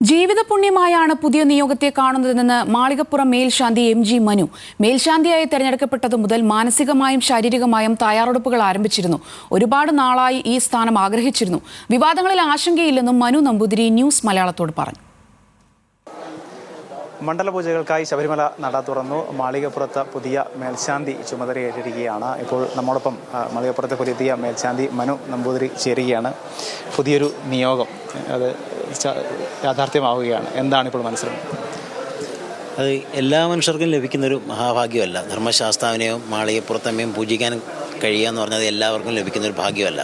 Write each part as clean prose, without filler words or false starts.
ജീവിത പുണ്യമായാണ് പുതിയ നിയോഗത്തെ കാണുന്നതെന്ന് മാളികപ്പുറം മേൽശാന്തി MG മനു. മേൽശാന്തിയായി തെരഞ്ഞെടുക്കപ്പെട്ടതു മുതൽ മാനസികമായും ശാരീരികമായും തയ്യാറെടുപ്പുകൾ ആരംഭിച്ചിരുന്നു. ഒരുപാട് നാളായി ഈ സ്ഥാനം ആഗ്രഹിച്ചിരുന്നു. വിവാദങ്ങളിൽ ആശങ്കയില്ലെന്നും മനു നമ്പൂതിരി ന്യൂസ് മലയാളത്തോട് പറഞ്ഞു. മണ്ഡലപൂജകൾക്കായി ശബരിമല നട തുറന്നു. മാളികപ്പുറത്ത് പുതിയ മേൽശാന്തി ചുമതലയേറ്റിരിക്കുകയാണ്. ഇപ്പോൾ നമ്മോടൊപ്പം മാളികപ്പുറത്തെ പുതിയ മേൽശാന്തി മനു നമ്പൂതിരി ചേരുകയാണ്. പുതിയൊരു നിയോഗം അത് യാഥാർത്ഥ്യമാവുകയാണ്. എന്താണ് ഇപ്പോൾ മനസ്സിലാക്കുന്നത്? അത് എല്ലാ മനുഷ്യർക്കും ലഭിക്കുന്നൊരു മഹാഭാഗ്യമല്ല. ധർമ്മശാസ്താവിനെയോ മാളികപ്പുറത്തമ്മയും പൂജിക്കാൻ കഴിയുക എന്ന് പറഞ്ഞാൽ എല്ലാവർക്കും ലഭിക്കുന്നൊരു ഭാഗ്യമല്ല.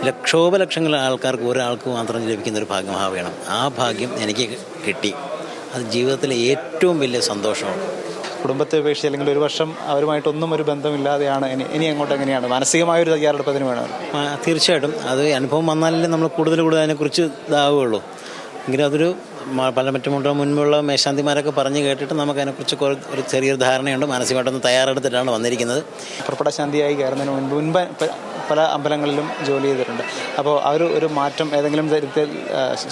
ലക്ഷോപലക്ഷങ്ങൾ ആൾക്കാർക്ക് ഒരാൾക്ക് മാത്രം ലഭിക്കുന്നൊരു ഭാഗ്യമാവേണം. ആ ഭാഗ്യം എനിക്ക് കിട്ടി. അത് ജീവിതത്തിലെ ഏറ്റവും വലിയ സന്തോഷമാണ്. കുടുംബത്തെ ഉപേക്ഷിച്ച് അല്ലെങ്കിൽ ഒരു വർഷം അവരുമായിട്ടൊന്നും ഒരു ബന്ധമില്ലാതെയാണ് ഇനി അങ്ങോട്ട് എങ്ങനെയാണ് മാനസികമായൊരു തയ്യാറെടുപ്പതിന് വേണം? തീർച്ചയായിട്ടും അത് അനുഭവം വന്നാലല്ലേ നമ്മൾ കൂടുതൽ അതിനെക്കുറിച്ച് ഇതാവുകയുള്ളൂ. എങ്കിലും അതൊരു മുൻപുള്ള മേൽശാന്തിമാരൊക്കെ പറഞ്ഞ് കേട്ടിട്ട് നമുക്ക് അതിനെക്കുറിച്ച് ഒരു ചെറിയൊരു ധാരണയുണ്ട്. മാനസികമായിട്ടൊന്ന് തയ്യാറെടുത്തിട്ടാണ് വന്നിരിക്കുന്നത്. പുറപ്പെടശാന്തിയായി കയറുന്നതിന് മുൻപ് പല അമ്പലങ്ങളിലും ജോലി ചെയ്തിട്ടുണ്ട്. അപ്പോൾ ഒരു മാറ്റം ഏതെങ്കിലും തരത്തിൽ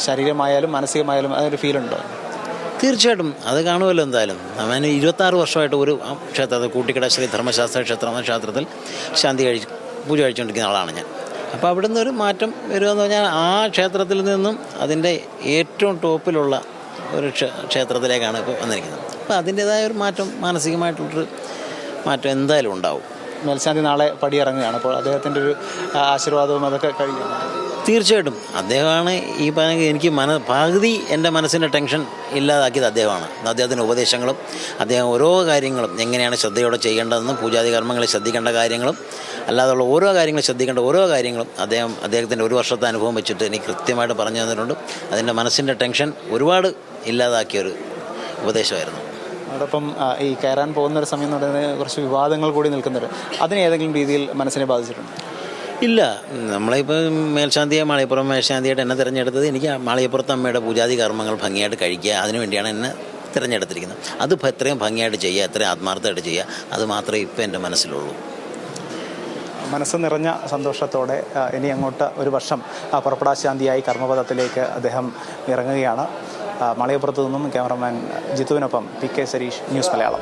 ശാരീരികമായാലും മാനസികമായാലും അതൊരു ഫീലുണ്ടോ? തീർച്ചയായിട്ടും അത് കാണുമല്ലോ. എന്തായാലും ഞാൻ 26 വർഷമായിട്ട് ഒരു ക്ഷേത്രത്തിൽ കൂട്ടിക്കട ശ്രീ ധർമ്മശാസ്ത്ര ക്ഷേത്രത്തിൽ പൂജ കഴിച്ചുകൊണ്ടിരിക്കുന്ന ആളാണ് ഞാൻ. അപ്പോൾ അവിടെ നിന്ന് ഒരു മാറ്റം വരുമെന്ന് പറഞ്ഞാൽ ആ ക്ഷേത്രത്തിൽ നിന്നും അതിൻ്റെ ഏറ്റവും ടോപ്പിലുള്ള ഒരു ക്ഷേത്രത്തിലേക്കാണ് ഇപ്പോൾ വന്നിരിക്കുന്നത്. അപ്പോൾ അതിൻ്റേതായ ഒരു മാറ്റം, മാനസികമായിട്ടുള്ളൊരു മാറ്റം എന്തായാലും ഉണ്ടാവും. മേൽശാന്തി നാളെ പടിയിറങ്ങുകയാണ്. അപ്പോൾ അദ്ദേഹത്തിൻ്റെ ഒരു ആശീർവാദവും അതൊക്കെ കഴിയും. തീർച്ചയായിട്ടും അദ്ദേഹമാണ് ഈ പറഞ്ഞ എനിക്ക് പകുതി എൻ്റെ മനസ്സിൻ്റെ ടെൻഷൻ ഇല്ലാതാക്കിയത് അദ്ദേഹമാണ്. അദ്ദേഹത്തിൻ്റെ ഉപദേശങ്ങളും അദ്ദേഹം ഓരോ കാര്യങ്ങളും എങ്ങനെയാണ് ശ്രദ്ധയോടെ ചെയ്യേണ്ടതെന്നും പൂജാതി കർമ്മങ്ങളിൽ ശ്രദ്ധിക്കേണ്ട കാര്യങ്ങളും അല്ലാതുള്ള ഓരോ കാര്യങ്ങളും ശ്രദ്ധിക്കേണ്ട ഓരോ കാര്യങ്ങളും അദ്ദേഹത്തിൻ്റെ ഒരു വർഷത്തെ അനുഭവം വെച്ചിട്ട് എനിക്ക് കൃത്യമായിട്ട് പറഞ്ഞു തന്നിട്ടുണ്ട്. അതിൻ്റെ മനസ്സിൻ്റെ ടെൻഷൻ ഒരുപാട് ഇല്ലാതാക്കിയൊരു ഉപദേശമായിരുന്നു. അതോടൊപ്പം ഈ കയറാൻ പോകുന്നൊരു സമയം എന്ന് പറയുന്നത് കുറച്ച് വിവാദങ്ങൾ കൂടി നിൽക്കുന്നത്, അതിന് ഏതെങ്കിലും രീതിയിൽ മനസ്സിനെ ബാധിച്ചിട്ടുണ്ട്? ഇല്ല, നമ്മളിപ്പോൾ മാളികപ്പുറം മേൽശാന്തിയായിട്ട് എന്നെ തിരഞ്ഞെടുത്തത് എനിക്ക് മാളികപ്പുറത്ത് അമ്മയുടെ പൂജാതി കർമ്മങ്ങൾ ഭംഗിയായിട്ട് കഴിക്കുക, അതിനുവേണ്ടിയാണ് എന്നെ തിരഞ്ഞെടുത്തിരിക്കുന്നത്. അത് എത്രയും ഭംഗിയായിട്ട് ചെയ്യുക, എത്രയും ആത്മാർത്ഥമായിട്ട് ചെയ്യുക, അത് മാത്രമേ ഇപ്പോൾ എൻ്റെ മനസ്സിലുള്ളൂ. മനസ്സ് നിറഞ്ഞ സന്തോഷത്തോടെ ഇനി അങ്ങോട്ട് ഒരു വർഷം പുറപ്പെടാശാന്തിയായി കർമ്മപഥത്തിലേക്ക് അദ്ദേഹം ഇറങ്ങുകയാണ്. മാളികപ്പുറത്ത് നിന്നും ക്യാമറമാൻ ജിത്തുവിനൊപ്പം PK സരീഷ്, ന്യൂസ് മലയാളം.